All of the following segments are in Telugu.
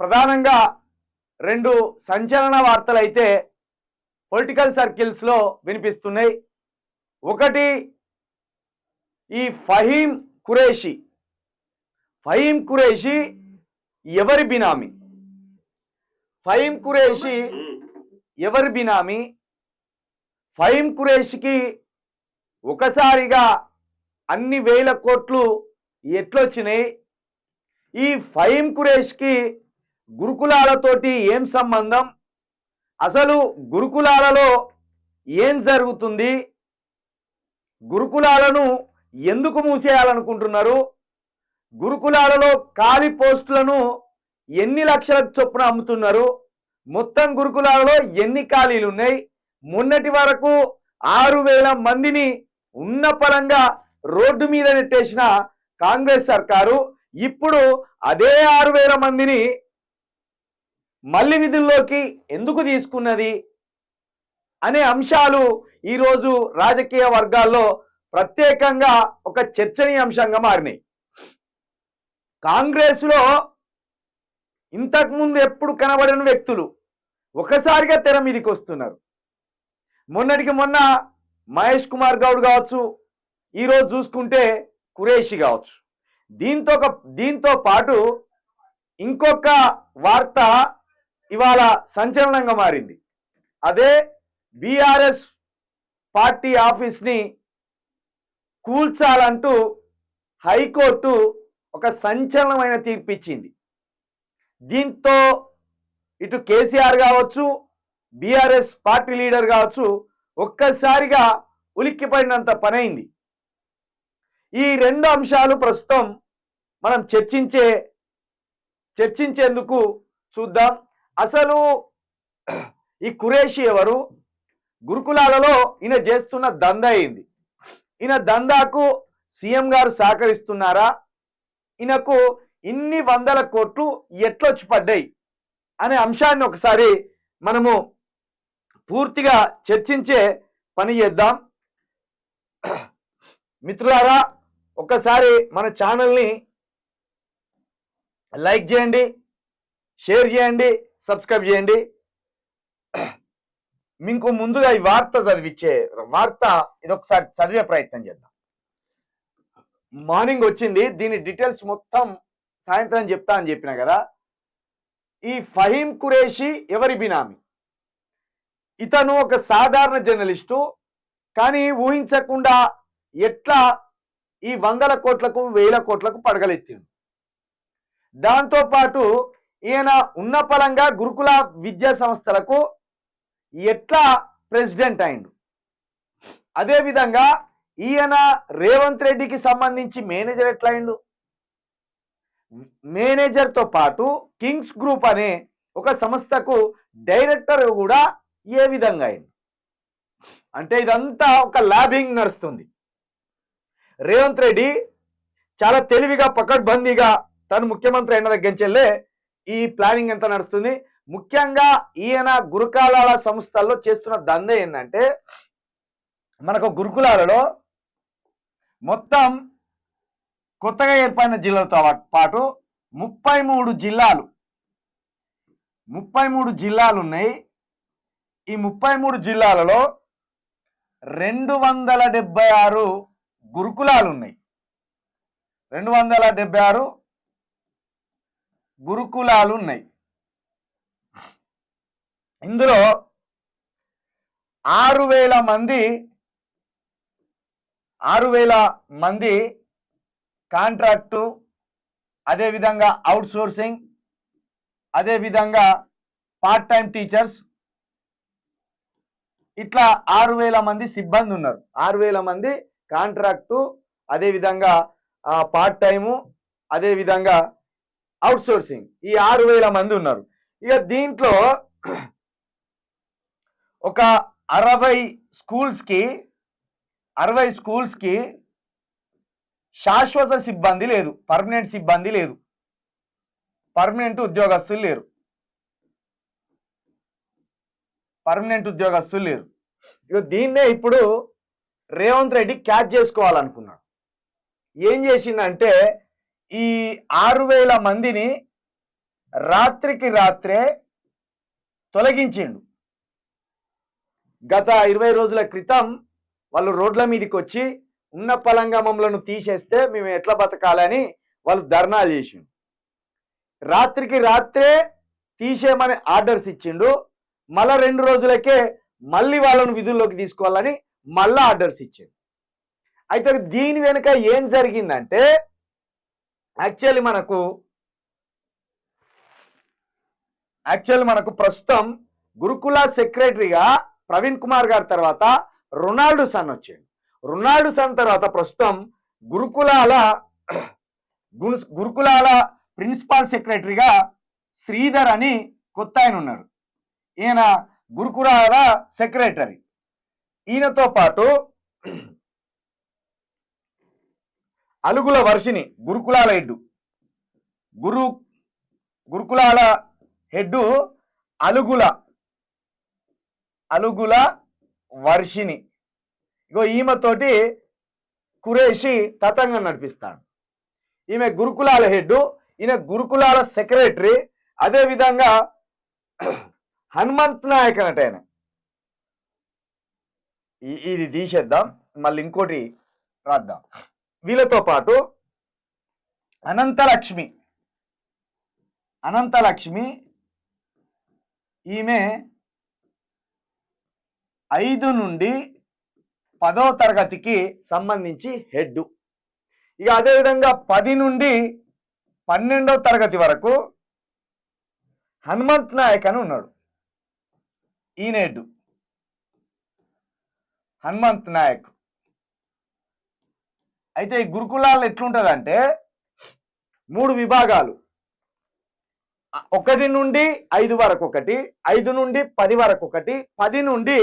ప్రధానంగా రెండు సంచలన వార్తలు అయితే పొలిటికల్ సర్కిల్స్లో వినిపిస్తున్నాయి. ఒకటి, ఈ ఫహీమ్ ఖురేషీ ఎవరి బినామీ? ఫహీమ్ ఖురేషీ ఎవరి బినామీ? ఫహీమ్ ఖురేషీకి ఒకసారిగా అన్ని వేల కోట్లు ఎట్లొచ్చినాయి? ఈ ఫహీమ్ ఖురేషీకి గురుకులాలతోటి ఏం సంబంధం? అసలు గురుకులాలలో ఏం జరుగుతుంది? గురుకులాలను ఎందుకు మూసేయాలనుకుంటున్నారు? గురుకులాలలో ఖాళీ పోస్టులను ఎన్ని లక్షల చొప్పున అమ్ముతున్నారు? మొత్తం గురుకులాలలో ఎన్ని ఖాళీలు ఉన్నాయి? మొన్నటి వరకు 6,000 మందిని ఉన్న పరంగా రోడ్డు మీద నెట్టేసిన కాంగ్రెస్ సర్కారు ఇప్పుడు అదే 6,000 మందిని మళ్ళీ విధుల్లోకి ఎందుకు తీసుకున్నది అనే అంశాలు ఈరోజు రాజకీయ వర్గాల్లో ప్రత్యేకంగా ఒక చర్చనీయాంశంగా మారినాయి. కాంగ్రెస్లో ఇంతకుముందు ఎప్పుడు కనబడిన వ్యక్తులు ఒకసారిగా తెర మీదకి వస్తున్నారు. మొన్నటికి మొన్న మహేష్ కుమార్ గౌడ్ కావచ్చు, ఈరోజు చూసుకుంటే ఖురేషీ కావచ్చు. దీంతో పాటు ఇంకొక వార్త ఇవాళ సంచలనంగా మారింది. అదే బీఆర్ఎస్ పార్టీ ఆఫీస్ని కూల్చాలంటూ హైకోర్టు ఒక సంచలనమైన తీర్పు ఇచ్చింది. దీంతో ఇటు కేసీఆర్ కావచ్చు, బీఆర్ఎస్ పార్టీ లీడర్ కావచ్చు, ఒక్కసారిగా ఉలిక్కిపడినంత పనైంది. ఈ రెండు అంశాలు ప్రస్తుతం మనం చర్చించేందుకు చూద్దాం. అసలు ఈ ఖురేషీ ఎవరు? గురుకులాలలో ఈయన చేస్తున్న దందా ఏంది? ఈయన దందాకు సీఎం గారు సహకరిస్తున్నారా? ఈయనకు ఇన్ని వందల కోట్లు ఎట్లొచ్చి పడ్డాయి అనే అంశాన్ని ఒకసారి మనము పూర్తిగా చర్చించే పని చేద్దాం. మిత్రులారా, ఒకసారి మన ఛానల్ని లైక్ చేయండి, షేర్ చేయండి, సబ్స్క్రైబ్ చేయండి. మీకు ముందుగా ఈ వార్త ఇది ఒకసారి చదివే ప్రయత్నం చేద్దాం. మార్నింగ్ వచ్చింది, దీని డీటెయిల్స్ మొత్తం సాయంత్రం చెప్తా అని చెప్పిన కదా. ఈ ఫహీమ్ ఖురేషీ ఎవరి బినామీ? ఇతను ఒక సాధారణ జర్నలిస్టు, కానీ ఊహించకుండా ఎట్లా ఈ 100 కోట్లకు 1000 కోట్లకు పడగలెత్తిండు. దాంతోపాటు ఈయన ఉన్న పరంగా గురుకుల విద్యా సంస్థలకు ఎట్లా ప్రెసిడెంట్ అయిండు. అదేవిధంగా ఈయన రేవంత్ రెడ్డికి సంబంధించి మేనేజర్ ఎట్లా అయిండు. మేనేజర్తో పాటు కింగ్స్ గ్రూప్ అనే ఒక సంస్థకు డైరెక్టర్ కూడా ఏ విధంగా అయింది అంటే ఇదంతా ఒక ల్యాబింగ్ నడుస్తుంది. రేవంత్ రెడ్డి చాలా తెలివిగా పకడ్బందీగా తను ముఖ్యమంత్రి అయిన దగ్గర నుంచెల్లే ఈ ప్లానింగ్ ఎంత నడుస్తుంది. ముఖ్యంగా ఈయన గురుకులాల సంస్థల్లో చేస్తున్న దందా ఏంటంటే, మనకు గురుకులాలలో మొత్తం కొత్తగా ఏర్పడిన జిల్లాలతో పాటు 33 జిల్లాలు ఉన్నాయి. ఈ 33 జిల్లాలలో 276 గురుకులాలు ఉన్నాయి. 276 గురుకులాలు ఉన్నాయి. ఇందులో 6,000 మంది కాంట్రాక్టు, అదేవిధంగా అవుట్ సోర్సింగ్, అదేవిధంగా పార్ట్ టైం టీచర్స్, ఇట్లా 6,000 మంది సిబ్బంది ఉన్నారు. 6,000 మంది కాంట్రాక్టు, అదేవిధంగా పార్ట్ టైము, అదేవిధంగా అవుట్ సోర్సింగ్, ఈ 6,000 మంది ఉన్నారు. ఇక దీంట్లో ఒక 60 స్కూల్స్కి శాశ్వత సిబ్బంది లేదు, పర్మనెంట్ సిబ్బంది లేదు, పర్మనెంట్ ఉద్యోగస్తులు లేరు. ఇక దీన్నే ఇప్పుడు రేవంత్ రెడ్డి క్యాచ్ చేసుకోవాలనుకున్నాడు. ఏం చేసిందంటే, ఈ 6,000 మందిని రాత్రికి రాత్రే తొలగించిండు. గత 20 రోజుల క్రితం వాళ్ళు రోడ్ల మీదకి వచ్చి ఉన్న పలంగమంలను తీసేస్తే మేము ఎట్లా బతకాలని వాళ్ళు ధర్నాలు చేసిండు. రాత్రికి రాత్రే తీసేయమని ఆర్డర్స్ ఇచ్చిండు. మళ్ళా 2 రోజులకే మళ్ళీ వాళ్ళను విధుల్లోకి తీసుకోవాలని మళ్ళా ఆర్డర్స్ ఇచ్చిండు. అయితే దీని వెనుక ఏం జరిగిందంటే యాక్చువల్లీ మనకు ప్రస్తుతం గురుకుల సెక్రటరీగా ప్రవీణ్ కుమార్ గారి తర్వాత రొనాల్డ్ సన్ వచ్చాడు. రొనాల్డ్ సన్ తర్వాత ప్రస్తుతం గురుకులాల ప్రిన్సిపాల్ సెక్రటరీగా శ్రీధర్ అని కొత్త ఆయన ఉన్నారు. ఈయన గురుకులాల సెక్రటరీ. ఈయనతో పాటు అలుగుల వర్షిని గురుకులాల హెడ్, గురుకులాల హెడ్ అలుగుల వర్షిని. ఇగో ఈమెతోటి కురేషి తతంగం నడిపిస్తాడు. ఈమె గురుకులాల హెడ్, ఈయన గురుకులాల సెక్రటరీ. అదేవిధంగా హనుమంత్ నాయక్ అన్నట్టు ఆయన. ఇది తీసేద్దాం, మళ్ళీ ఇంకోటి రాద్దాం. వీళ్ళతో పాటు అనంతలక్ష్మి ఈమె 5 నుండి 10వ తరగతికి సంబంధించి హెడ్. ఇక అదేవిధంగా 10 నుండి 12వ తరగతి వరకు హనుమంత్ నాయక్ అని ఉన్నాడు. ఈయన హెడ్ హనుమంత్ నాయక్. అయితే ఈ గురుకులాల్లో ఎట్లుంటుందంటే 3 విభాగాలు, 1 నుండి 5 వరకు ఒకటి, 5 నుండి 10 వరకు ఒకటి, 10 నుండి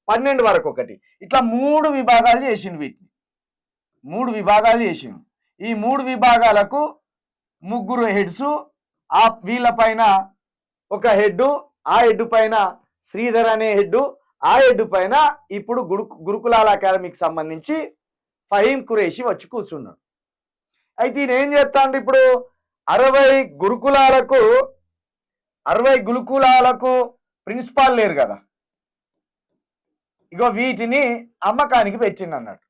12 వరకు ఒకటి, ఇట్లా 3 విభాగాలు చేసిండు. వీటిని 3 విభాగాలు చేసిండు. ఈ 3 విభాగాలకు 3 హెడ్స్, ఆ వీళ్ళ పైన ఒక హెడ్, ఆ హెడ్ పైన శ్రీధర్ అనే హెడ్, ఆ హెడ్ పైన ఇప్పుడు గురుకులాల అకాడమీకి సంబంధించి ఫహీం ఖురేషి వచ్చి కూర్చున్నాడు. అయితే ఈయన ఏం చేస్తాడు, ఇప్పుడు 60 గురుకులాలకు ప్రిన్సిపాల్ లేరు కదా, ఇగో వీటిని అమ్మకానికి పెట్టిండు అన్నట్టు.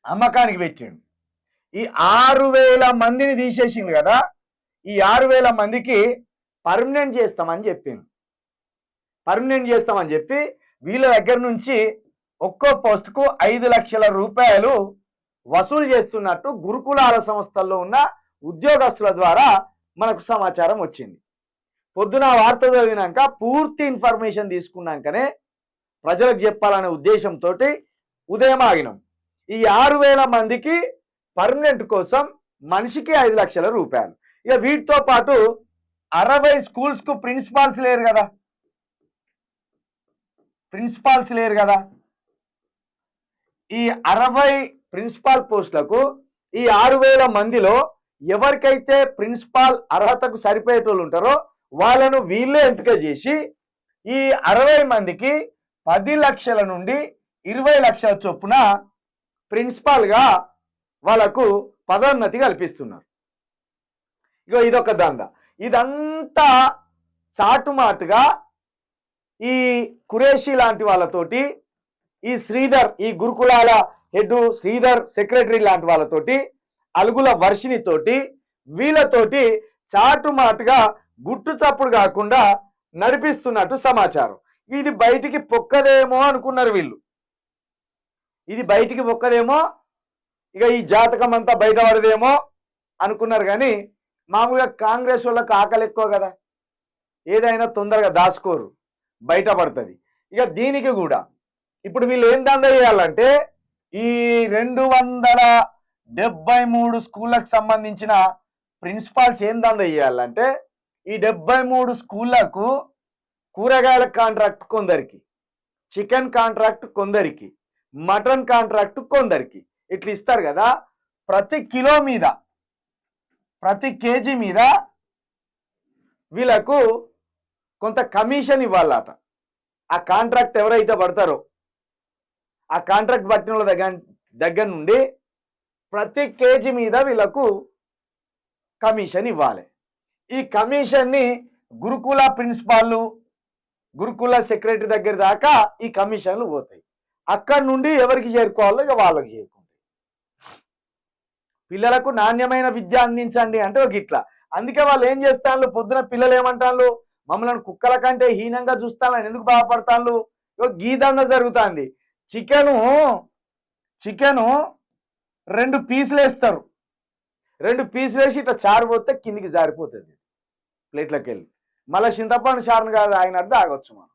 అమ్మకానికి పెట్టిండు. ఈ 6000 మందిని తీసేసిండు కదా, ఈ 6000 మందికి పర్మనెంట్ చేస్తామని చెప్పింది. పర్మనెంట్ చేస్తామని చెప్పి వీళ్ళ దగ్గర నుంచి ఒక్కో పోస్టుకు 5 లక్షల రూపాయలు వసూలు చేస్తున్నట్టు గురుకులాల సంస్థల్లో ఉన్న ఉద్యోగస్తుల ద్వారా మనకు సమాచారం వచ్చింది. పొద్దున వార్త చదివినాక పూర్తి ఇన్ఫర్మేషన్ తీసుకున్నాకనే ప్రజలకు చెప్పాలనే ఉద్దేశంతో ఉదయం ఆగినాం. ఈ 6000 మందికి పర్మనెంట్ కోసం మనిషికి 5 లక్షల రూపాయలు. ఇక వీటితో పాటు 60 స్కూల్స్కు ప్రిన్సిపాల్స్ లేరు కదా, ఈ 60 ప్రిన్సిపాల్ పోస్టులకు ఈ 6000 మందిలో ఎవరికైతే ప్రిన్సిపాల్ అర్హతకు సరిపోయేటోళ్ళు ఉంటారో వాళ్ళను వీళ్ళే ఎంపిక చేసి ఈ 60 మందికి 10 లక్షల నుండి 20 లక్షల చొప్పున ప్రిన్సిపాల్గా వాళ్ళకు పదోన్నతి కల్పిస్తున్నారు. ఇగో ఇదొక దందా. ఇదంతా చాటుమాటుగా ఈ ఖురేషి లాంటి వాళ్ళతోటి, ఈ శ్రీధర్, ఈ గురుకులాల హెడ్ శ్రీధర్ సెక్రటరీ లాంటి వాళ్ళతోటి, అలుగుల వర్షినితోటి, వీళ్ళతోటి చాటుమాటుగా గుట్టు చప్పుడు కాకుండా నడిపిస్తున్నట్టు సమాచారం. ఇది బయటికి పొక్కదేమో అనుకున్నారు వీళ్ళు. ఇది బయటికి పొక్కదేమో, ఇక ఈ జాతకం అంతా బయటపడదేమో అనుకున్నారు. కానీ మామూలుగా కాంగ్రెస్ వాళ్ళకి ఆకలి ఎక్కువ కదా, ఏదైనా తొందరగా దాచుకోరు, బయటపడుతుంది. ఇక దీనికి కూడా ఇప్పుడు వీళ్ళు ఏం దందా చేయాలంటే ఈ 273 స్కూళ్ళకు సంబంధించిన ప్రిన్సిపాల్స్ ఏం దందా చేయాలంటే ఈ 73 స్కూళ్ళకు కూరగాయల కాంట్రాక్ట్ కొందరికి, చికెన్ కాంట్రాక్ట్ కొందరికి, మటన్ కాంట్రాక్ట్ కొందరికి, ఇట్లా ఇస్తారు కదా. ప్రతి కిలో మీద, ప్రతి కేజీ మీద వీళ్ళకు కొంత కమిషన్ ఇవ్వాలట. ఆ కాంట్రాక్ట్ ఎవరైతే పడతారో ఆ కాంట్రాక్ట్ పట్టిన వాళ్ళ దగ్గర నుండి ప్రతి కేజీ మీద వీళ్ళకు కమిషన్ ఇవ్వాలి. ఈ కమిషన్ని గురుకుల ప్రిన్సిపాల్, గురుకుల సెక్రటరీ దగ్గర దాకా ఈ కమిషన్లు పోతాయి. అక్కడి నుండి ఎవరికి చేరుకోవాలో ఇక వాళ్ళకి చేరుకుంటాయి. పిల్లలకు నాణ్యమైన విద్య అందించండి అంటే ఒక ఇట్లా. అందుకే వాళ్ళు ఏం చేస్తాను, పొద్దున పిల్లలు ఏమంటారు, మమ్మల్ని కుక్కల కంటే హీనంగా చూస్తానని ఎందుకు బాధపడతాను. గీదంగా జరుగుతుంది. చికెను 2 పీసులు వేస్తారు. 2 పీసులు వేసి ఇట్లా చారు పోతే కిందికి జారిపోతుంది ప్లేట్లోకి వెళ్ళి. మళ్ళీ చింతపండు చారును కాదు ఆయన తాగొచ్చు మనం.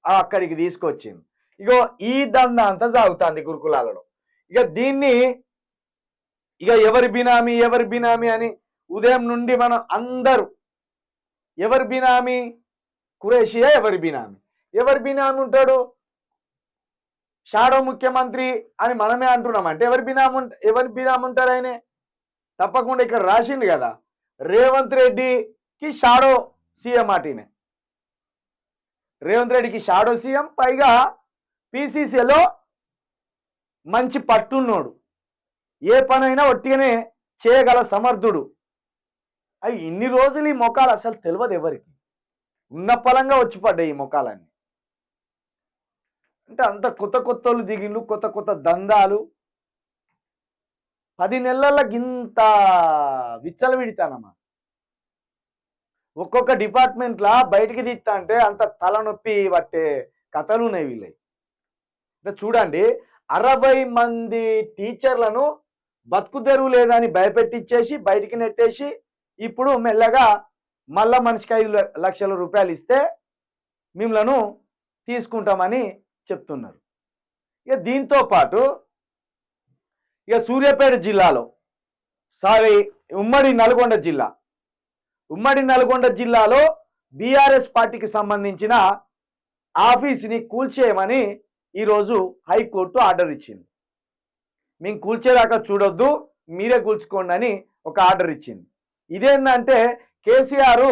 అక్కడికి తీసుకొచ్చింది. ఇగో ఈ దండ అంతా సాగుతుంది గురుకులాలలో. ఇక దీన్ని ఎవరి బినామీ అని ఉదయం నుండి మనం అందరూ ఎవరి బినామీ, ఖురేషియా ఎవరి బినామీ ఉంటాడు, షాడో ముఖ్యమంత్రి అని మనమే అంటున్నాం. అంటే ఎవరి బినామీ ఉంటారు ఆయనే? తప్పకుండా ఇక్కడ రాసిండు కదా, రేవంత్ రెడ్డికి షాడో సీఎం అటనే. రేవంత్ రెడ్డికి షాడో సీఎం, పైగా పిసిసిలో మంచి పట్టున్నోడు, ఏ పనైనా ఒట్టిగానే చేయగల సమర్థుడు. అవి ఇన్ని రోజులు ఈ మొఖాలు అసలు తెలియదు ఎవరికి, ఉన్న పలంగా వచ్చి పడ్డాయి ఈ మొఖాలన్నీ. అంటే అంత కొత్తలు దిగిండ్లు, కొత్త దందాలు. 10 నెలల్లో ఇంత విచ్చలవిడితానమ్మా. ఒక్కొక్క డిపార్ట్మెంట్లా బయటికి తీస్తా అంటే అంత తలనొప్పి పట్టే కథలు ఉన్నాయి వీళ్ళవి. అంటే చూడండి, 60 మంది టీచర్లను బతుకు తెరువు లేదని భయపెట్టించేసి బయటికి నెట్టేసి ఇప్పుడు మెల్లగా మళ్ళా మనిషికి 5 లక్షల రూపాయలు ఇస్తే మిమ్మల్ని తీసుకుంటామని చెప్తున్నారు. ఇక దీంతో పాటు ఇక సూర్యాపేట జిల్లాలో ఉమ్మడి నల్గొండ జిల్లాలో బీఆర్ఎస్ పార్టీకి సంబంధించిన ఆఫీసుని కూల్చేయమని ఈరోజు హైకోర్టు ఆర్డర్ ఇచ్చింది. మేము కూల్చేదాకా చూడొద్దు, మీరే కూల్చుకోండి అని ఒక ఆర్డర్ ఇచ్చింది. ఇదేంటంటే కేసీఆర్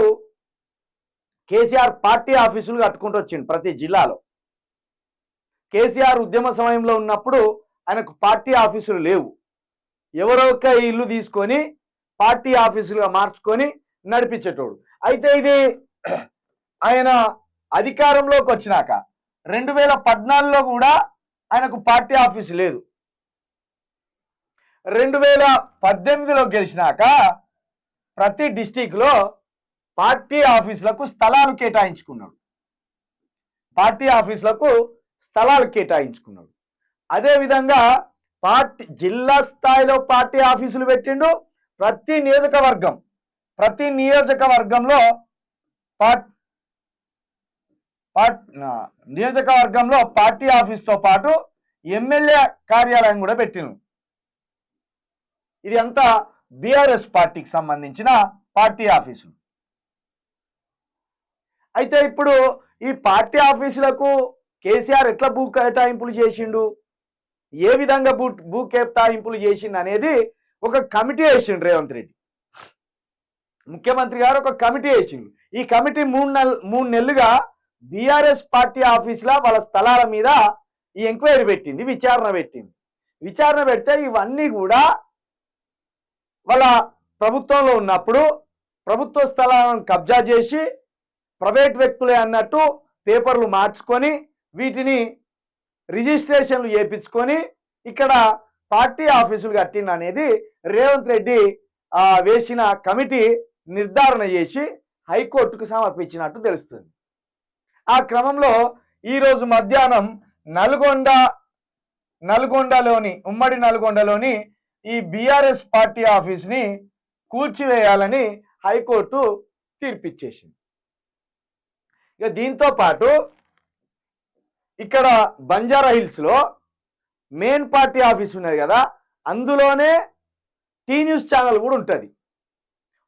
పార్టీ ఆఫీసులు కట్టుకుంటూ వచ్చింది ప్రతి జిల్లాలో. కేసీఆర్ ఉద్యమ సమయంలో ఉన్నప్పుడు ఆయనకు పార్టీ ఆఫీసులు లేవు. ఎవరో ఒక ఇల్లు తీసుకొని పార్టీ ఆఫీసులుగా మార్చుకొని నడిపించేటోడు. అయితే ఇది ఆయన అధికారంలోకి వచ్చినాక 2014లో కూడా ఆయనకు పార్టీ ఆఫీసు లేదు. 2018లో గెలిచినాక ప్రతి డిస్టిక్లో పార్టీ ఆఫీసులకు స్థలాలు కేటాయించుకున్నాడు. అదేవిధంగా జిల్లా స్థాయిలో పార్టీ ఆఫీసులు పెట్టిండు. ప్రతి నియోజకవర్గంలో పార్టీ ఆఫీస్తో పాటు ఎమ్మెల్యే కార్యాలయం కూడా పెట్టిండు. ఇది అంతా బీఆర్ఎస్ పార్టీకి సంబంధించిన పార్టీ ఆఫీసులు. అయితే ఇప్పుడు ఈ పార్టీ ఆఫీసులకు కేసీఆర్ ఎట్లా భూ కేటాయింపులు చేసిండు, ఏ విధంగా భూ కేటాయింపులు చేసిండు అనేది ఒక కమిటీ వేసిండు రేవంత్ రెడ్డి. ముఖ్యమంత్రి గారు ఒక కమిటీ వేసిండు. ఈ కమిటీ 3 నెలలుగా బీఆర్ఎస్ పార్టీ ఆఫీసుల వాళ్ళ స్థలాల మీద ఈ ఎంక్వైరీ పెట్టింది, విచారణ పెడితే ఇవన్నీ కూడా వాళ్ళ ప్రభుత్వంలో ఉన్నప్పుడు ప్రభుత్వ స్థలాలను కబ్జా చేసి ప్రైవేట్ వ్యక్తులే అన్నట్టు పేపర్లు మార్చుకొని వీటిని రిజిస్ట్రేషన్లు చేయించుకొని ఇక్కడ పార్టీ ఆఫీసులు కట్టింది అనేది రేవంత్ రెడ్డి వేసిన కమిటీ నిర్ధారణ చేసి హైకోర్టుకు సమర్పించినట్టు తెలుస్తుంది. ఆ క్రమంలో ఈరోజు మధ్యాహ్నం ఉమ్మడి నల్గొండలోని ఈ బీఆర్ఎస్ పార్టీ ఆఫీస్ని కూల్చివేయాలని హైకోర్టు తీర్పిచ్చేసింది. ఇక దీంతో పాటు ఇక్కడ బంజారా హిల్స్లో మెయిన్ పార్టీ ఆఫీస్ ఉన్నది కదా, అందులోనే టీ న్యూస్ ఛానల్ కూడా ఉంటుంది.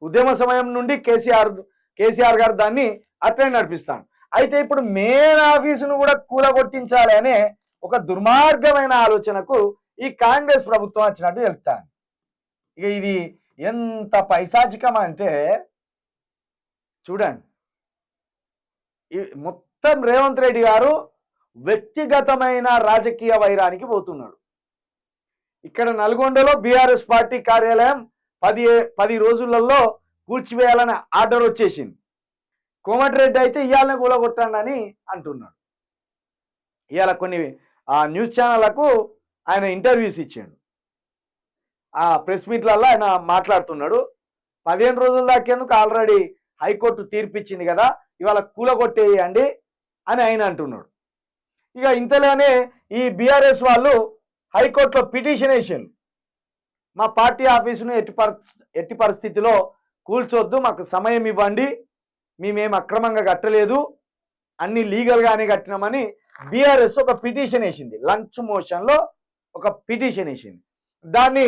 ఉద్యమ సమయం నుండి కేసీఆర్ గారు దాన్ని అట్లనే నడిపిస్తాను. అయితే ఇప్పుడు మెయిన్ ఆఫీసును కూడా కూలగొట్టించాలి అనే ఒక దుర్మార్గమైన ఆలోచనకు ఈ కాంగ్రెస్ ప్రభుత్వం వచ్చినట్టు చెప్తాను. ఇక ఇది ఎంత పైశాచికం అంటే చూడండి, మొత్తం రేవంత్ రెడ్డి గారు వ్యక్తిగతమైన రాజకీయ వైరానికి పోతున్నాడు. ఇక్కడ నల్గొండలో బీఆర్ఎస్ పార్టీ కార్యాలయం 10 రోజులలో కూల్చివేయాలని ఆర్డర్ వచ్చేసింది. కోమటిరెడ్డి అయితే ఇవాళనే కూలగొట్టండి అని అంటున్నాడు. ఇవాళ కొన్ని న్యూస్ ఛానళ్లకు ఆయన ఇంటర్వ్యూస్ ఇచ్చాడు. ఆ ప్రెస్ మీట్లలో ఆయన మాట్లాడుతున్నాడు. 15 రోజుల దాకేందుకు ఆల్రెడీ హైకోర్టు తీర్పిచ్చింది కదా, ఇవాళ కూలగొట్టేయండి అని ఆయన అంటున్నాడు. ఇక ఇంతలోనే ఈ బీఆర్ఎస్ వాళ్ళు హైకోర్టులో పిటిషన్ వేసారు. మా పార్టీ ఆఫీసును ఎట్టి పరిస్థితిలో కూల్చొద్దు, మాకు సమయం ఇవ్వండి, మేమేం అక్రమంగా కట్టలేదు, అన్ని లీగల్గానే కట్టినామని బీఆర్ఎస్ ఒక పిటిషన్ వేసింది. లంచ్ మోషన్లో ఒక పిటిషన్ వేసింది. దాన్ని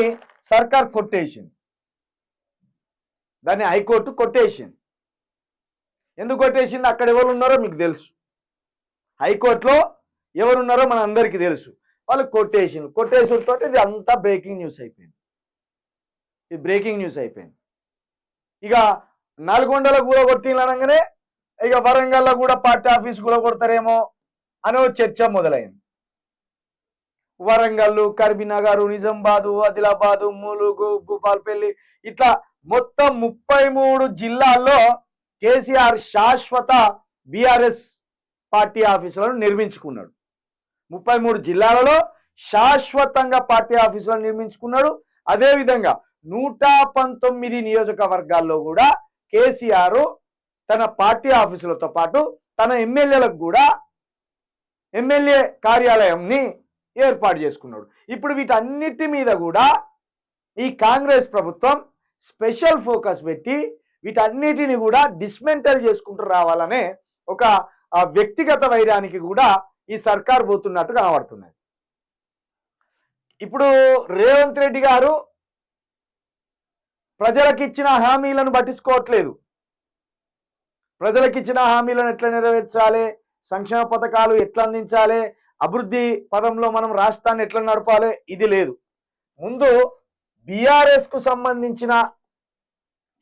సర్కార్ కొట్టేసింది. దాన్ని హైకోర్టు కొట్టేసింది. ఎందుకు కొట్టేసింది? అక్కడ ఎవరు ఉన్నారో మీకు తెలుసు. హైకోర్టులో ఎవరున్నారో మన అందరికీ తెలుసు. వాళ్ళు కొట్టేసింది. కొట్టేసుతో ఇది అంతా బ్రేకింగ్ న్యూస్ అయిపోయింది. ఇది బ్రేకింగ్ న్యూస్ అయిపోయింది. ఇక నల్గొండలో కూడా కొట్టినగానే ఇక వరంగల్లో కూడా పార్టీ ఆఫీస్ కూడా కొడతారేమో అనే చర్చ మొదలైంది. వరంగల్, కరీంనగర్, నిజామాబాదు, ఆదిలాబాదు, ములుగు, భూపాలపల్లి ఇట్లా మొత్తం 33 జిల్లాల్లో కేసీఆర్ శాశ్వత బీఆర్ఎస్ పార్టీ ఆఫీసులను నిర్మించుకున్నాడు. 33 జిల్లాలలో శాశ్వతంగా పార్టీ ఆఫీసులను నిర్మించుకున్నాడు. అదేవిధంగా 119 నియోజకవర్గాల్లో కూడా కేసీఆర్ తన పార్టీ ఆఫీసులతో పాటు తన ఎమ్మెల్యేలకు కూడా ఎమ్మెల్యే కార్యాలయంని ఏర్పాటు చేసుకున్నాడు. ఇప్పుడు వీటన్నిటి మీద కూడా ఈ కాంగ్రెస్ ప్రభుత్వం స్పెషల్ ఫోకస్ పెట్టి వీటన్నిటిని కూడా డిస్మెంటల్ చేసుకుంటూ రావాలనే ఒక వ్యక్తిగత వైరానికి కూడా ఈ సర్కార్ పోతున్నట్టు కనబడుతున్నది. ఇప్పుడు రేవంత్ రెడ్డి గారు ప్రజలకు ఇచ్చిన హామీలను పట్టించుకోవట్లేదు. ప్రజలకు ఇచ్చిన హామీలను ఎట్లా నెరవేర్చాలి, సంక్షేమ పథకాలు ఎట్లా అందించాలి, అభివృద్ధి పదంలో మనం రాష్ట్రాన్ని ఎట్లా నడపాలి, ఇది లేదు. ముందు బీఆర్ఎస్ కు సంబంధించిన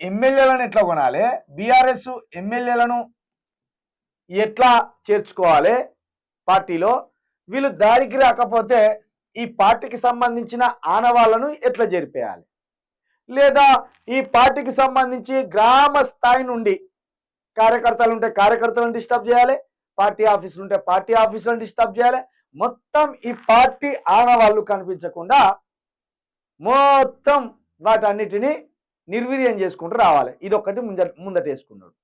ఎమ్మెల్యేలను ఎట్లా కొనాలి, బీఆర్ఎస్ ఎమ్మెల్యేలను ఎట్లా చేర్చుకోవాలి పార్టీలో, వీళ్ళు దారికి రాకపోతే ఈ పార్టీకి సంబంధించిన ఆనవాళ్లను ఎట్లా జరిపేయాలి, లేదా ఈ పార్టీకి సంబంధించి గ్రామ స్థాయి నుండి కార్యకర్తలు ఉంటే కార్యకర్తలను డిస్టర్బ్ చేయాలి, పార్టీ ఆఫీసులు ఉంటే పార్టీ ఆఫీసులను డిస్టర్బ్ చేయాలి. మొత్తం ఈ పార్టీ ఆనవాళ్ళు కనిపించకుండా మొత్తం వాటన్నిటిని నిర్వీర్యం చేసుకుంటూ రావాలి. ఇది ఒక్కటి ముందటేసుకున్నాడు.